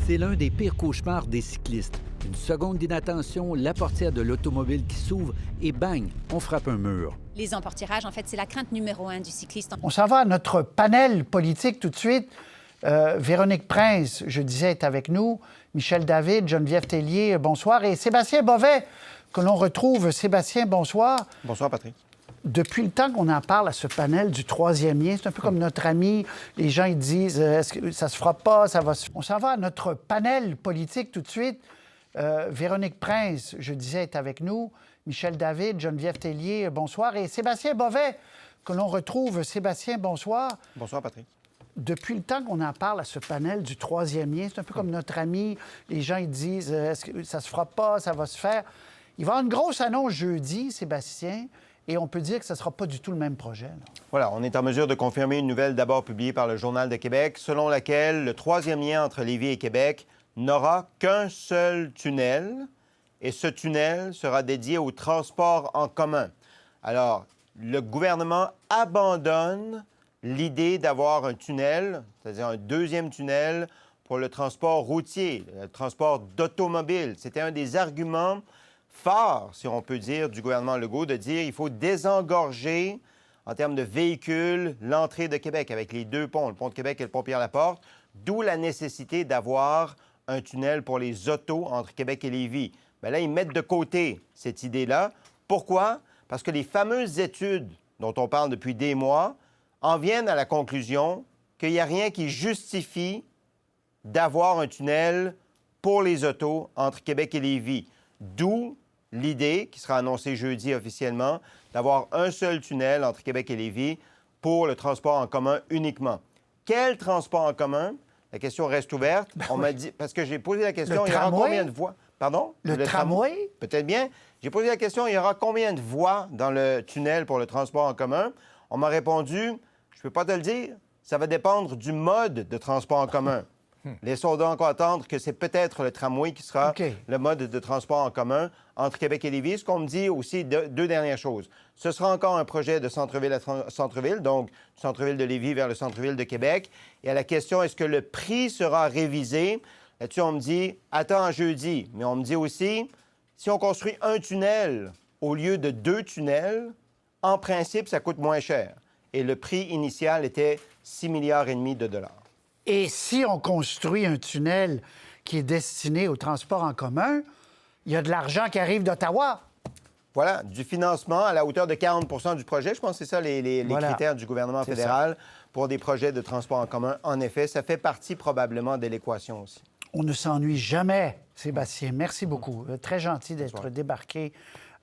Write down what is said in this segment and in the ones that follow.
C'est l'un des pires cauchemars des cyclistes. Une seconde d'inattention, la portière de l'automobile qui s'ouvre et bang, on frappe un mur. Les emportirages, en fait, c'est la crainte numéro 1 du cycliste. On s'en va à notre panel politique tout de suite. Véronique Prince, je disais, est avec nous. Michel David, Geneviève Tellier, bonsoir. Et Sébastien Bovet, que l'on retrouve. Sébastien, bonsoir. Bonsoir, Patrick. Depuis le temps qu'on en parle à ce panel du troisième lien, c'est un peu comme notre ami. Les gens, ils disent, est-ce que ça se fera pas, ça va se... On s'en va à notre panel politique tout de suite. Véronique Prince, je disais, est avec nous. Michel David, Geneviève Tellier, bonsoir. Et Sébastien Bovet, que l'on retrouve. Sébastien, bonsoir. Bonsoir, Patrick. Depuis le temps qu'on en parle à ce panel du troisième lien, c'est un peu comme notre ami. Les gens, ils disent, est-ce que ça se fera pas, ça va se faire. Il va y avoir une grosse annonce jeudi, Sébastien, et on peut dire que ce ne sera pas du tout le même projet. Là. Voilà, on est en mesure de confirmer une nouvelle d'abord publiée par le Journal de Québec, selon laquelle le troisième lien entre Lévis et Québec n'aura qu'un seul tunnel, et ce tunnel sera dédié au transport en commun. Alors, le gouvernement abandonne l'idée d'avoir un tunnel, c'est-à-dire un deuxième tunnel pour le transport routier, le transport d'automobiles. C'était un des arguments forts, si on peut dire, du gouvernement Legault, de dire qu'il faut désengorger, en termes de véhicules, l'entrée de Québec avec les deux ponts, le pont de Québec et le pont Pierre-Laporte, d'où la nécessité d'avoir un tunnel pour les autos entre Québec et Lévis. Bien là, ils mettent de côté cette idée-là. Pourquoi? Parce que les fameuses études dont on parle depuis des mois en viennent à la conclusion qu'il n'y a rien qui justifie d'avoir un tunnel pour les autos entre Québec et Lévis. D'où l'idée, qui sera annoncée jeudi officiellement, d'avoir un seul tunnel entre Québec et Lévis pour le transport en commun uniquement. Quel transport en commun? La question reste ouverte. On m'a dit, parce que j'ai posé la question, il y aura combien de voies? Pardon? Le tramway? Peut-être bien. J'ai posé la question, il y aura combien de voies dans le tunnel pour le transport en commun? On m'a répondu, je ne peux pas te le dire, ça va dépendre du mode de transport en commun. Laissons donc attendre que c'est peut-être le tramway qui sera le mode de transport en commun entre Québec et Lévis. Ce qu'on me dit aussi, deux dernières choses. Ce sera encore un projet de centre-ville à centre-ville, donc du centre-ville de Lévis vers le centre-ville de Québec. Et à la question, est-ce que le prix sera révisé? Là-dessus, on me dit, attends jeudi. Mais on me dit aussi, si on construit un tunnel au lieu de deux tunnels, en principe, ça coûte moins cher. Et le prix initial était 6,5 milliards de dollars. Et si on construit un tunnel qui est destiné au transport en commun, il y a de l'argent qui arrive d'Ottawa. Voilà, du financement à la hauteur de 40 du projet. Je pense que c'est ça les critères du gouvernement fédéral pour des projets de transport en commun. En effet, ça fait partie probablement de l'équation aussi. On ne s'ennuie jamais, Sébastien. Merci beaucoup. Très gentil d'être débarqué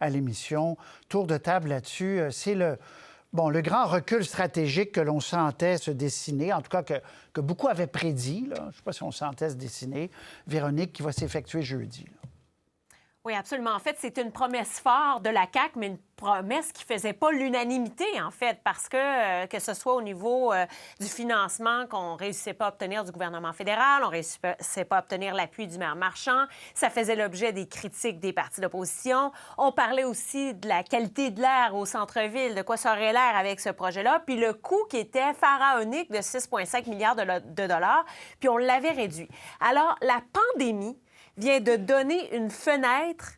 à l'émission. Tour de table là-dessus. C'est le grand recul stratégique que l'on sentait se dessiner, en tout cas que beaucoup avaient prédit. Là. Je ne sais pas si on sentait se dessiner. Véronique, qui va s'effectuer jeudi. Là. Oui, absolument. En fait, c'est une promesse forte de la CAQ, mais une promesse qui ne faisait pas l'unanimité, en fait, parce que ce soit au niveau du financement qu'on ne réussissait pas à obtenir du gouvernement fédéral, on ne réussissait pas à obtenir l'appui du maire Marchand, ça faisait l'objet des critiques des partis d'opposition. On parlait aussi de la qualité de l'air au centre-ville, de quoi ça aurait l'air avec ce projet-là, puis le coût qui était pharaonique de 6,5 milliards de dollars, puis on l'avait réduit. Alors, la pandémie vient de donner une fenêtre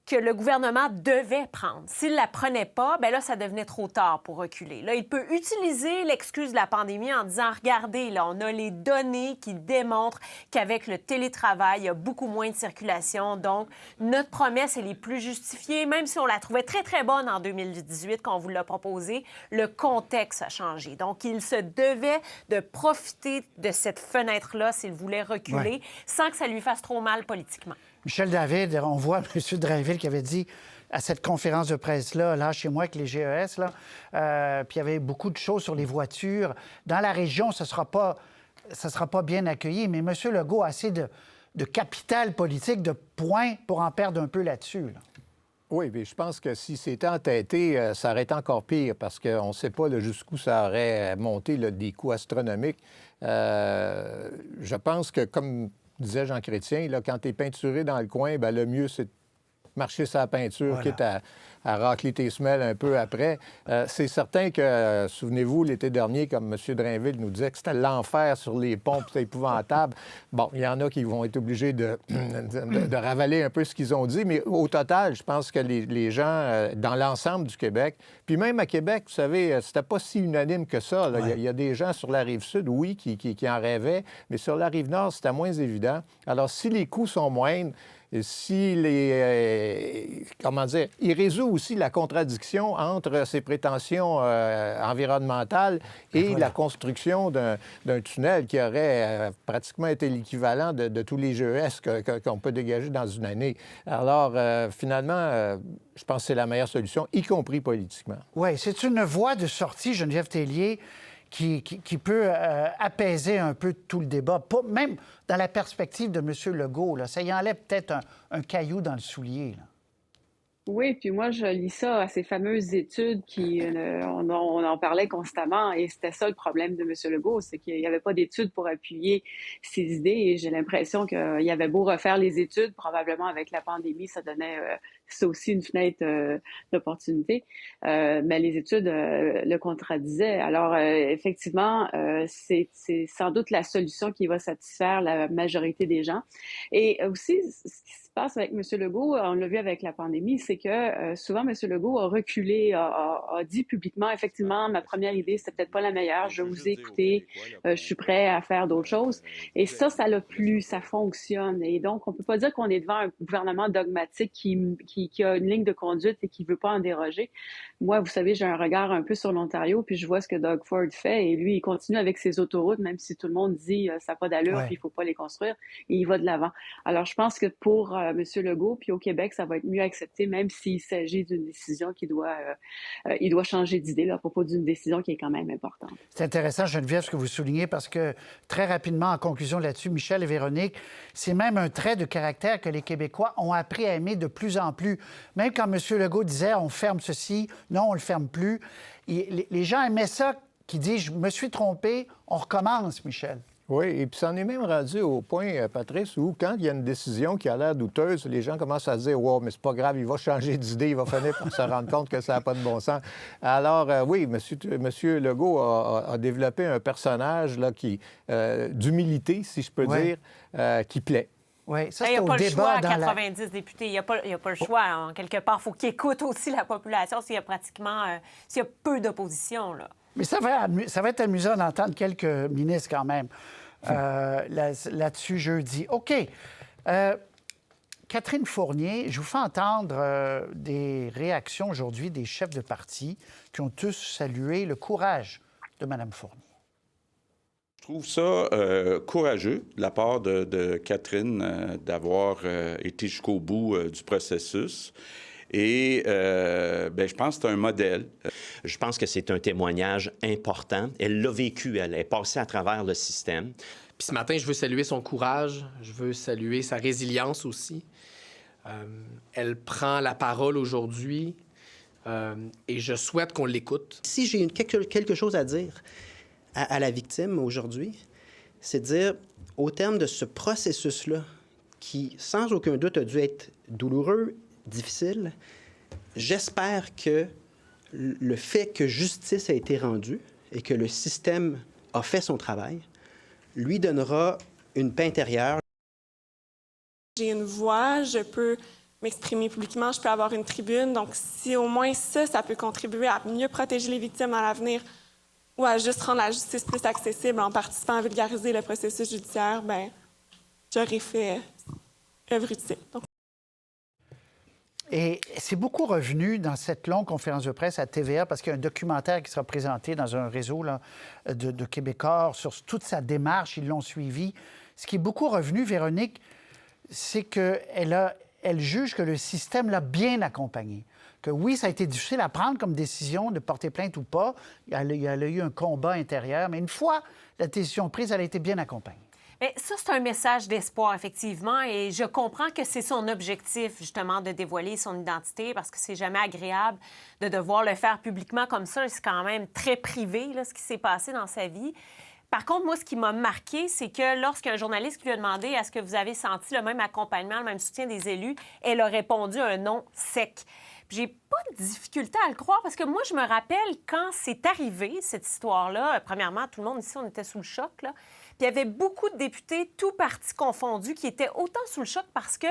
que le gouvernement devait prendre. S'il ne la prenait pas, bien là, ça devenait trop tard pour reculer. Là, il peut utiliser l'excuse de la pandémie en disant, regardez, là, on a les données qui démontrent qu'avec le télétravail, il y a beaucoup moins de circulation. Donc, notre promesse, elle est plus justifiée, même si on la trouvait très, très bonne en 2018 quand on vous l'a proposée, le contexte a changé. Donc, il se devait de profiter de cette fenêtre-là s'il voulait reculer, sans que ça lui fasse trop mal politiquement. Michel David, on voit M. Drainville qui avait dit à cette conférence de presse-là, là, chez moi, avec les GES, là, puis il y avait beaucoup de choses sur les voitures. Dans la région, ça sera pas bien accueilli, mais M. Legault a assez de capital politique, de points pour en perdre un peu là-dessus. Là. Oui, mais je pense que si c'était entêté, ça aurait été encore pire parce qu'on ne sait pas là, jusqu'où ça aurait monté là, des coûts astronomiques. Je pense que, comme disait Jean Chrétien, là, quand tu es peinturé dans le coin, bien, le mieux, c'est marcher sa peinture, quitte à racler tes semelles un peu après. C'est certain que, souvenez-vous, l'été dernier, comme M. Drainville nous disait que c'était l'enfer sur les ponts, c'était épouvantable. Bon, il y en a qui vont être obligés de ravaler un peu ce qu'ils ont dit, mais au total, je pense que les gens, dans l'ensemble du Québec, puis même à Québec, vous savez, c'était pas si unanime que ça. Là. Il y a des gens sur la Rive-Sud, oui, qui en rêvaient, mais sur la Rive-Nord, c'était moins évident. Alors, si les coûts sont moindres, et si il résout aussi la contradiction entre ses prétentions environnementales et la construction d'un tunnel qui aurait pratiquement été l'équivalent de tous les GES qu'on peut dégager dans une année. Alors, finalement, je pense que c'est la meilleure solution, y compris politiquement. Oui, c'est une voie de sortie, Geneviève Tellier, qui peut apaiser un peu tout le débat, même dans la perspective de M. Legault. Là, ça y enlève peut-être un caillou dans le soulier. Là. Oui, puis moi, je lis ça à ces fameuses études on en parlait constamment, et c'était ça le problème de M. Legault, c'est qu'il n'y avait pas d'études pour appuyer ses idées, et j'ai l'impression qu'il avait beau refaire les études, probablement avec la pandémie, ça donnait ça aussi une fenêtre d'opportunité, mais les études le contradisaient. Alors, effectivement, c'est sans doute la solution qui va satisfaire la majorité des gens. Et aussi, ce qui se passe avec M. Legault, on l'a vu avec la pandémie, c'est que souvent, M. Legault a reculé, a dit publiquement, effectivement, ma première idée, c'était peut-être pas la meilleure, je vous ai écouté, je suis prêt à faire d'autres choses. Et ça l'a plu, ça fonctionne. Et donc, on peut pas dire qu'on est devant un gouvernement dogmatique qui a une ligne de conduite et qui veut pas en déroger. Moi, vous savez, j'ai un regard un peu sur l'Ontario, puis je vois ce que Doug Ford fait, et lui, il continue avec ses autoroutes, même si tout le monde dit ça n'a pas d'allure, puis il faut pas les construire, et il va de l'avant. Alors, je pense que pour M. Legault, puis au Québec, ça va être mieux accepté, même s'il s'agit d'une décision il doit changer d'idée là, à propos d'une décision qui est quand même importante. C'est intéressant, Geneviève, ce que vous soulignez, parce que très rapidement, en conclusion là-dessus, Michel et Véronique, c'est même un trait de caractère que les Québécois ont appris à aimer de plus en plus. Même quand M. Legault disait « on ferme ceci », non, on ne le ferme plus. Les gens aimaient ça, qui disent « je me suis trompé, on recommence », Michel. Oui, et puis ça en est même rendu au point, Patrice, où quand il y a une décision qui a l'air douteuse, les gens commencent à se dire « wow, mais c'est pas grave, il va changer d'idée, il va finir par se rendre compte que ça n'a pas de bon sens ». Alors, oui, M. Legault a développé un personnage là, d'humilité, si je peux dire, qui plaît. Oui, ça, il n'y a au pas le débat choix à dans 90 députés. Il n'y a pas le choix. En quelque part, il faut qu'il écoute aussi la population s'il y a peu d'opposition. Là. Mais ça va être amusant d'entendre quelques ministres quand même là-dessus jeudi. OK. Catherine Fournier, je vous fais entendre des réactions aujourd'hui des chefs de parti qui ont tous salué le courage de Mme Fournier. Je trouve ça courageux de la part de Catherine d'avoir été jusqu'au bout du processus. Et je pense que c'est un modèle. Je pense que c'est un témoignage important. Elle l'a vécu, elle est passée à travers le système. Puis ce matin, je veux saluer son courage, je veux saluer sa résilience aussi. Elle prend la parole aujourd'hui et je souhaite qu'on l'écoute. Si j'ai quelque chose à dire à la victime aujourd'hui, c'est de dire, au terme de ce processus-là, qui, sans aucun doute, a dû être douloureux, difficile, j'espère que le fait que justice a été rendue et que le système a fait son travail lui donnera une paix intérieure. J'ai une voix, je peux m'exprimer publiquement, je peux avoir une tribune. Donc, si au moins ça peut contribuer à mieux protéger les victimes à l'avenir ou à juste rendre la justice plus accessible en participant à vulgariser le processus judiciaire, j'aurais fait œuvre utile. Donc... Et c'est beaucoup revenu dans cette longue conférence de presse à TVA parce qu'il y a un documentaire qui sera présenté dans un réseau là, de Québécois sur toute sa démarche. Ils l'ont suivi. Ce qui est beaucoup revenu, Véronique, c'est qu'elle juge que le système l'a bien accompagné. Que oui, ça a été difficile à prendre comme décision de porter plainte ou pas. Il y a eu un combat intérieur. Mais une fois la décision prise, elle a été bien accompagnée. Mais ça, c'est un message d'espoir, effectivement, et je comprends que c'est son objectif, justement, de dévoiler son identité, parce que c'est jamais agréable de devoir le faire publiquement comme ça. C'est quand même très privé, là, ce qui s'est passé dans sa vie. Par contre, moi, ce qui m'a marqué, c'est que lorsqu'un journaliste lui a demandé « Est-ce que vous avez senti le même accompagnement, le même soutien des élus? » elle a répondu un non sec. J'ai pas de difficulté à le croire parce que moi, je me rappelle quand c'est arrivé, cette histoire-là, premièrement, tout le monde ici, on était sous le choc, là. Puis il y avait beaucoup de députés, tous partis confondus, qui étaient autant sous le choc parce que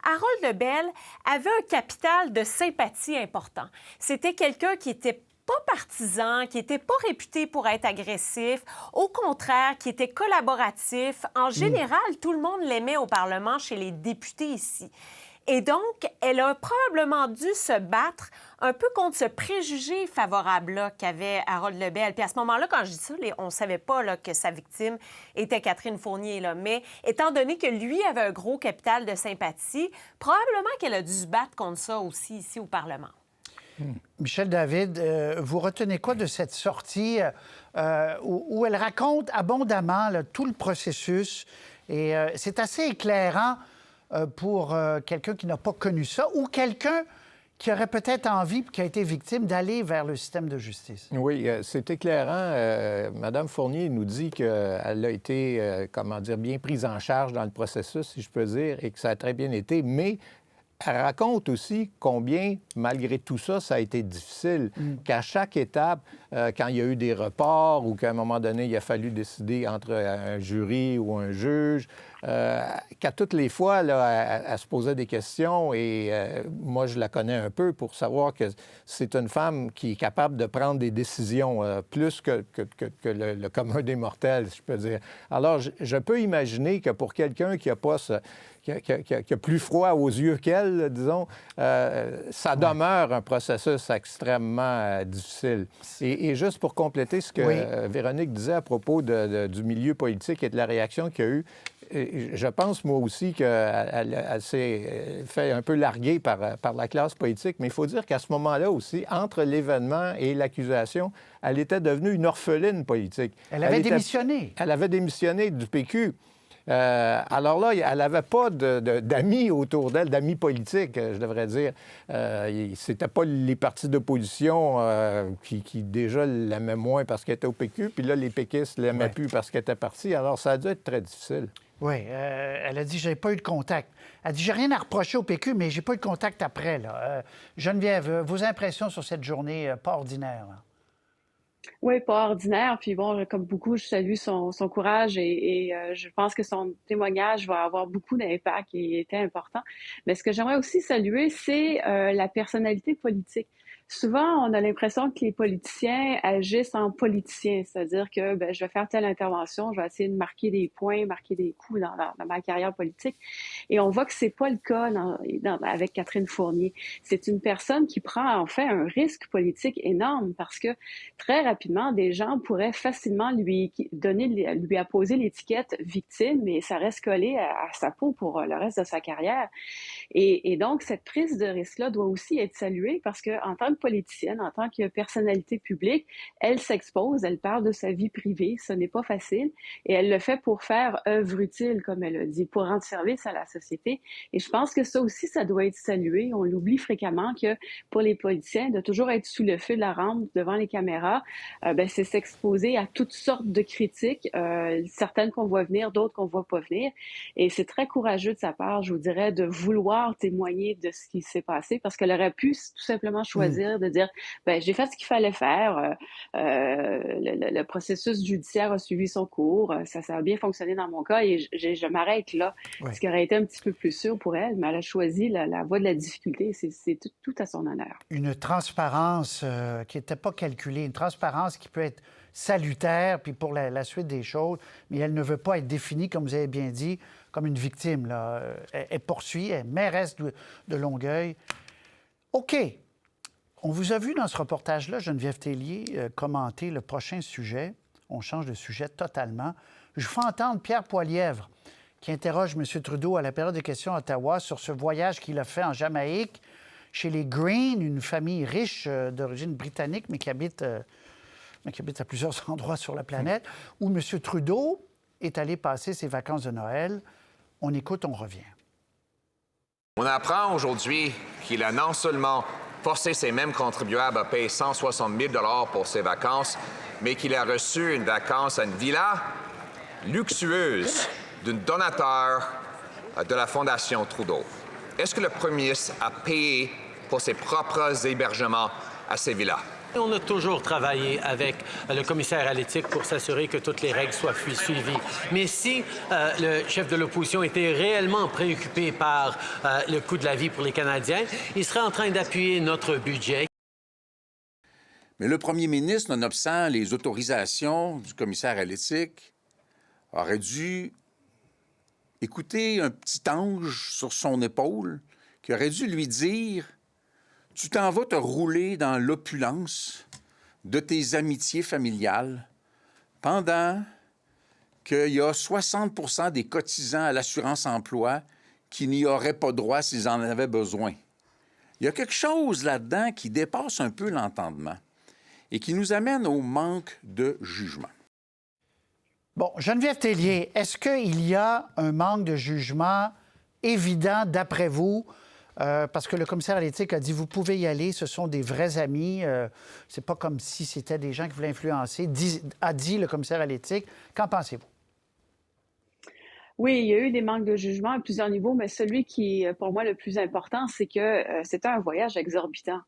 Harold Lebel avait un capital de sympathie important. C'était quelqu'un qui était pas partisan, qui n'était pas réputé pour être agressif, au contraire, qui était collaboratif. En général, tout le monde l'aimait au Parlement chez les députés ici. Et donc, elle a probablement dû se battre un peu contre ce préjugé favorable-là qu'avait Harold Lebel. Puis à ce moment-là, quand je dis ça, on ne savait pas là, que sa victime était Catherine Fournier. Là. Mais étant donné que lui avait un gros capital de sympathie, probablement qu'elle a dû se battre contre ça aussi ici au Parlement. Michel David, vous retenez quoi de cette sortie où elle raconte abondamment là, tout le processus? Et c'est assez éclairant pour quelqu'un qui n'a pas connu ça ou quelqu'un qui aurait peut-être envie, qui a été victime, d'aller vers le système de justice. Oui, c'est éclairant. Madame Fournier nous dit qu'elle a été, bien prise en charge dans le processus, si je peux dire, et que ça a très bien été, mais elle raconte aussi combien, malgré tout ça, ça a été difficile, qu'à chaque étape, quand il y a eu des reports ou qu'à un moment donné, il a fallu décider entre un jury ou un juge, qu'à toutes les fois, là, elle se posait des questions et moi, je la connais un peu pour savoir que c'est une femme qui est capable de prendre des décisions plus que le commun des mortels, si je peux dire. Alors, je peux imaginer que pour quelqu'un qui n'a pas qui a plus froid aux yeux qu'elle, disons, ça demeure un processus extrêmement difficile. Et juste pour compléter ce que Véronique disait à propos du milieu politique et de la réaction qu'il y a eu, je pense, moi aussi, qu'elle s'est fait un peu larguer par la classe politique, mais il faut dire qu'à ce moment-là aussi, entre l'événement et l'accusation, elle était devenue une orpheline politique. Elle avait démissionné. Elle avait démissionné du PQ. Alors là, elle n'avait pas d'amis autour d'elle, d'amis politiques, je devrais dire. C'était pas les partis d'opposition qui déjà l'aimaient moins parce qu'elle était au PQ, puis là, les péquistes ne l'aimaient plus parce qu'elle était partie. Alors, ça a dû être très difficile. Oui, elle a dit « j'ai pas eu de contact ». Elle dit « j'ai rien à reprocher au PQ, mais j'ai pas eu de contact après. » là. Geneviève, vos impressions sur cette journée pas ordinaire? Là? Oui, pas ordinaire. Puis bon, comme beaucoup, je salue son courage et je pense que son témoignage va avoir beaucoup d'impact et était important. Mais ce que j'aimerais aussi saluer, c'est la personnalité politique. Souvent, on a l'impression que les politiciens agissent en politiciens, c'est-à-dire que je vais faire telle intervention, je vais essayer de marquer des points, marquer des coups dans ma carrière politique. Et on voit que c'est pas le cas avec Catherine Fournier. C'est une personne qui prend en fait un risque politique énorme parce que très rapidement, des gens pourraient facilement lui apposer l'étiquette victime et ça reste collé à sa peau pour le reste de sa carrière. Et donc, cette prise de risque-là doit aussi être saluée parce qu'en tant que politicienne, en tant que personnalité publique, elle s'expose, elle parle de sa vie privée, ce n'est pas facile, et elle le fait pour faire œuvre utile, comme elle a dit, pour rendre service à la société. Et je pense que ça aussi, ça doit être salué. On l'oublie fréquemment que pour les politiciens, de toujours être sous le feu de la rampe devant les caméras, c'est s'exposer à toutes sortes de critiques, certaines qu'on voit venir, d'autres qu'on voit pas venir. Et c'est très courageux de sa part, je vous dirais, de vouloir témoigner de ce qui s'est passé, parce qu'elle aurait pu tout simplement choisir de dire j'ai fait ce qu'il fallait faire, le processus judiciaire a suivi son cours, ça a bien fonctionné dans mon cas et je m'arrête là. Ouais. Ce qui aurait été un petit peu plus sûr pour elle, mais elle a choisi la voie de la difficulté. C'est tout à son honneur. Une transparence qui n'était pas calculée, une transparence qui peut être salutaire puis pour la suite des choses, mais elle ne veut pas être définie, comme vous avez bien dit, comme une victime. Là. Elle poursuit, elle est mairesse de Longueuil. OK. On vous a vu dans ce reportage-là, Geneviève Tellier, commenter le prochain sujet. On change de sujet totalement. Je vous fais entendre Pierre Poilievre, qui interroge M. Trudeau à la période des questions à Ottawa sur ce voyage qu'il a fait en Jamaïque, chez les Green, une famille riche d'origine britannique, mais qui habite à plusieurs endroits sur la planète, où M. Trudeau est allé passer ses vacances de Noël. On écoute, on revient. On apprend aujourd'hui qu'il a non seulement forcer ces mêmes contribuables à payer 160 000 $ pour ses vacances, mais qu'il a reçu une vacance à une villa luxueuse d'un donateur de la Fondation Trudeau. Est-ce que le premier ministre a payé pour ses propres hébergements à ces villas? On a toujours travaillé avec le commissaire à l'éthique pour s'assurer que toutes les règles soient suivies. Mais si le chef de l'opposition était réellement préoccupé par le coût de la vie pour les Canadiens, il serait en train d'appuyer notre budget. Mais le premier ministre, nonobstant les autorisations du commissaire à l'éthique, aurait dû écouter un petit ange sur son épaule qui aurait dû lui dire: tu t'en vas te rouler dans l'opulence de tes amitiés familiales pendant qu'il y a 60 des cotisants à l'assurance-emploi qui n'y auraient pas droit s'ils en avaient besoin. Il y a quelque chose là-dedans qui dépasse un peu l'entendement et qui nous amène au manque de jugement. Bon, Geneviève Tellier, est-ce qu'il y a un manque de jugement évident d'après vous? Parce que le commissaire à l'éthique a dit, vous pouvez y aller, ce sont des vrais amis. C'est pas comme si c'était des gens qui voulaient influencer, a dit le commissaire à l'éthique. Qu'en pensez-vous? Oui, il y a eu des manques de jugement à plusieurs niveaux, mais celui qui est pour moi le plus important, c'est que c'était un voyage exorbitant.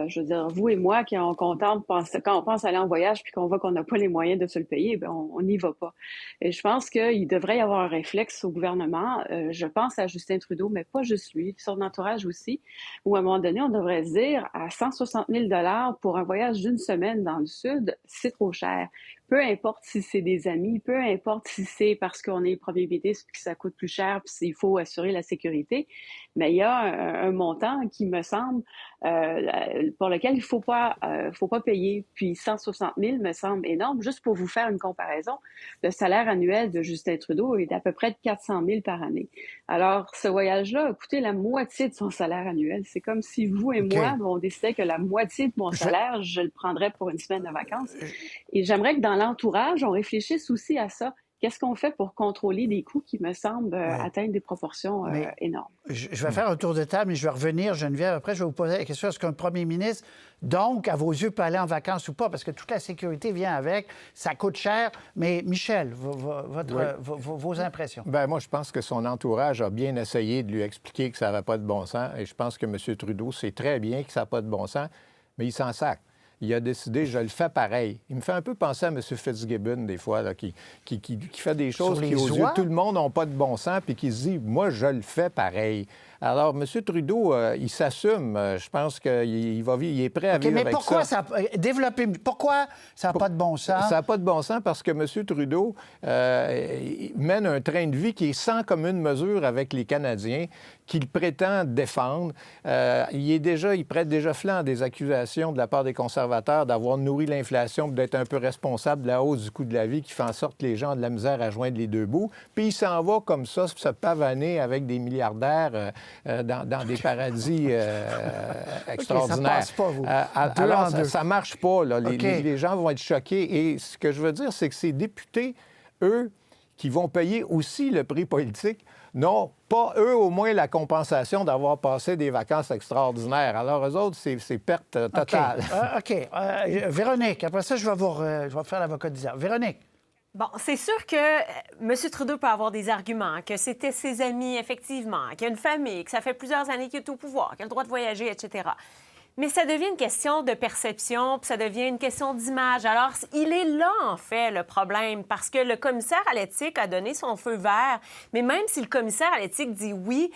Je veux dire, vous et moi, quand on pense aller en voyage puis qu'on voit qu'on n'a pas les moyens de se le payer, bien, on n'y va pas. Et je pense qu'il devrait y avoir un réflexe au gouvernement. Je pense à Justin Trudeau, mais pas juste lui, son entourage aussi, où à un moment donné, on devrait se dire à 160 000 $ pour un voyage d'une semaine dans le Sud, c'est trop cher. Peu importe si c'est des amis, peu importe si c'est parce qu'on est premier ministre puis que ça coûte plus cher puis il faut assurer la sécurité, mais il y a un montant qui me semble pour lequel il faut pas payer. Puis 160 000 me semble énorme. Juste pour vous faire une comparaison, le salaire annuel de Justin Trudeau est d'à peu près de 400 000 par année. Alors, ce voyage-là a coûté la moitié de son salaire annuel. C'est comme si vous et moi, on décidait que la moitié de mon salaire, je le prendrais pour une semaine de vacances. Et j'aimerais que dans l'entourage, on réfléchisse aussi à ça. Qu'est-ce qu'on fait pour contrôler des coûts qui me semblent atteindre des proportions énormes? Je vais faire un tour de table, mais je vais revenir, Geneviève. Après, je vais vous poser la question, est-ce qu'un premier ministre, donc, à vos yeux, peut aller en vacances ou pas? Parce que toute la sécurité vient avec, ça coûte cher. Mais Michel, vos impressions? Bien, moi, je pense que son entourage a bien essayé de lui expliquer que ça n'avait pas de bon sens. Et je pense que M. Trudeau sait très bien que ça n'a pas de bon sens, mais il s'en sac. Il a décidé, je le fais pareil. Il me fait un peu penser à M. Fitzgibbon, des fois, là, qui fait des choses qui, aux yeux de tout le monde, n'ont pas de bon sens, puis qui se dit, moi, je le fais pareil. Alors, M. Trudeau, il s'assume. Je pense qu'il est prêt à vivre avec ça. Pourquoi ça n'a pas de bon sens? Ça n'a pas de bon sens parce que M. Trudeau mène un train de vie qui est sans commune mesure avec les Canadiens, qu'il prétend défendre. Il prête déjà flanc à des accusations de la part des conservateurs d'avoir nourri l'inflation, d'être un peu responsable de la hausse du coût de la vie qui fait en sorte que les gens ont de la misère à joindre les deux bouts. Puis il s'en va comme ça, se pavaner avec des milliardaires dans des paradis extraordinaires. Ça passe pas, vous. Alors, ça ne marche pas. Là. Les gens vont être choqués. Et ce que je veux dire, c'est que ces députés, eux, qui vont payer aussi le prix politique, n'ont pas, eux, au moins, la compensation d'avoir passé des vacances extraordinaires. Alors, eux autres, c'est perte totale. OK. Véronique, après ça, je vais faire l'avocat du diable. Véronique. Bon, c'est sûr que M. Trudeau peut avoir des arguments, que c'était ses amis, effectivement, qu'il y a une famille, que ça fait plusieurs années qu'il est au pouvoir, qu'il a le droit de voyager, etc. Mais ça devient une question de perception, puis ça devient une question d'image. Alors, il est là, en fait, le problème, parce que le commissaire à l'éthique a donné son feu vert. Mais même si le commissaire à l'éthique dit oui,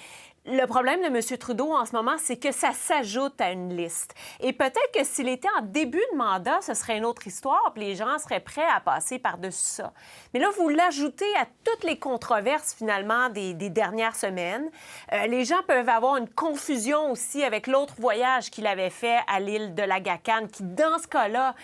le problème de M. Trudeau en ce moment, c'est que ça s'ajoute à une liste. Et peut-être que s'il était en début de mandat, ce serait une autre histoire, puis les gens seraient prêts à passer par-dessus ça. Mais là, vous l'ajoutez à toutes les controverses, finalement, des dernières semaines. Les gens peuvent avoir une confusion aussi avec l'autre voyage qu'il avait fait à l'île de l'Agakhan, qui, dans ce cas-là,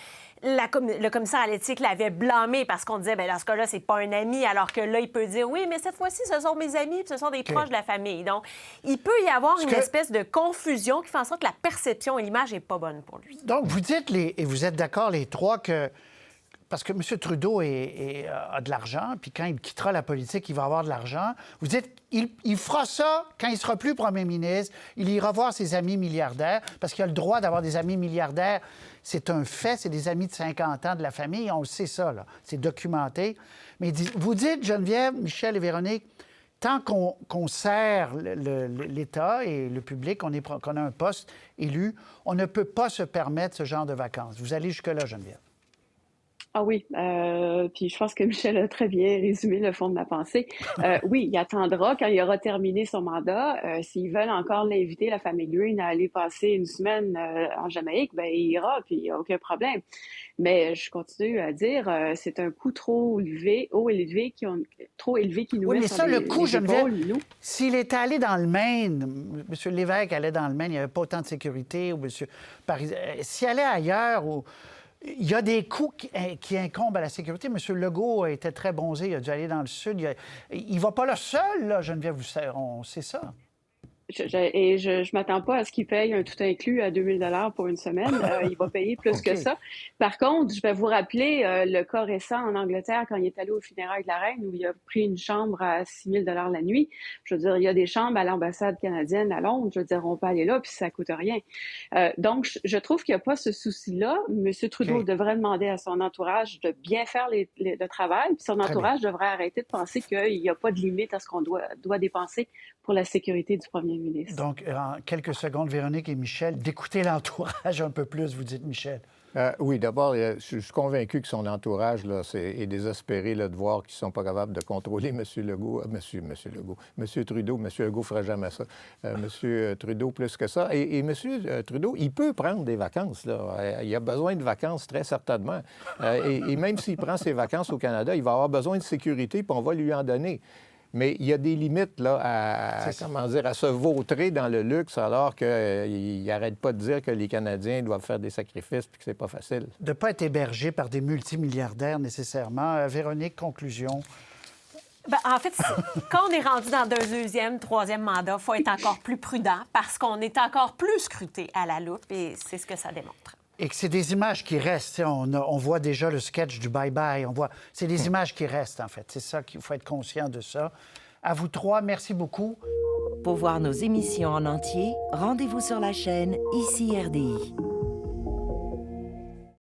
le commissaire à l'éthique l'avait blâmé parce qu'on disait, bien, dans ce cas-là, c'est pas un ami, alors que là, il peut dire, oui, mais cette fois-ci, ce sont mes amis, puis ce sont des proches de la famille. Donc, il peut y avoir une espèce de confusion qui fait en sorte que la perception et l'image n'est pas bonne pour lui. Donc, vous dites, et vous êtes d'accord les trois, que parce que M. Trudeau a de l'argent, puis quand il quittera la politique, il va avoir de l'argent. Vous dites, il fera ça quand il sera plus premier ministre. Il ira voir ses amis milliardaires, parce qu'il a le droit d'avoir des amis milliardaires. C'est un fait, c'est des amis de 50 ans de la famille. On le sait ça, là. C'est documenté. Mais vous dites, Geneviève, Michel et Véronique, tant qu'on sert l'État et le public, qu'on a un poste élu, on ne peut pas se permettre ce genre de vacances. Vous allez jusque-là, Geneviève. Ah oui, puis je pense que Michel a très bien résumé le fond de ma pensée. Oui, il attendra quand il aura terminé son mandat. S'ils veulent encore l'inviter, la famille Green, à aller passer une semaine en Jamaïque, bien, il ira, puis il n'y a aucun problème. Mais je continue à dire, c'est un coût trop élevé qui nous oui, met mais sur ça, les, le coût, les épaules, Geneviève, nous. s'il était allé dans le Maine, M. Lévesque allait dans le Maine, il n'y avait pas autant de sécurité, ou M. Paris, s'il allait ailleurs, il y a des coûts qui incombent à la sécurité. M. Legault était très bronzé, il a dû aller dans le sud. Il ne va pas là seul, là, Geneviève, on sait ça. Je m'attends pas à ce qu'il paye un tout inclus à 2000 $ pour une semaine. Il va payer plus que ça. Par contre, je vais vous rappeler le cas récent en Angleterre quand il est allé au funérailles de la reine où il a pris une chambre à 6 000 $ la nuit. Je veux dire, il y a des chambres à l'ambassade canadienne à Londres. Je veux dire, on peut aller là puis ça coûte rien. Donc, je trouve qu'il n'y a pas ce souci-là. M. Trudeau devrait demander à son entourage de bien faire le travail. Puis son entourage devrait arrêter de penser qu'il n'y a pas de limite à ce qu'on doit dépenser pour la sécurité du premier ministre. Donc, en quelques secondes, Véronique et Michel, d'écouter l'entourage un peu plus, vous dites, Michel. Oui, d'abord, je suis convaincu que son entourage là, est désespéré là, de voir qu'ils ne sont pas capables de contrôler M. Legault. M. Trudeau. M. Legault ne fera jamais ça. M. Trudeau plus que ça. Et M. Trudeau, il peut prendre des vacances. Là. Il a besoin de vacances, très certainement. Et même s'il prend ses vacances au Canada, il va avoir besoin de sécurité, puis on va lui en donner. Mais il y a des limites là, à se vautrer dans le luxe alors qu'il n'arrête pas de dire que les Canadiens doivent faire des sacrifices et que c'est pas facile. De ne pas être hébergé par des multimilliardaires nécessairement. Véronique, conclusion. Bien, en fait, quand on est rendu dans un deuxième, troisième mandat, il faut être encore plus prudent parce qu'on est encore plus scruté à la loupe et c'est ce que ça démontre. Et que c'est des images qui restent. On voit déjà le sketch du bye-bye. C'est des images qui restent, en fait. C'est ça qu'il faut être conscient de ça. À vous trois, merci beaucoup. Pour voir nos émissions en entier, rendez-vous sur la chaîne ICI RDI.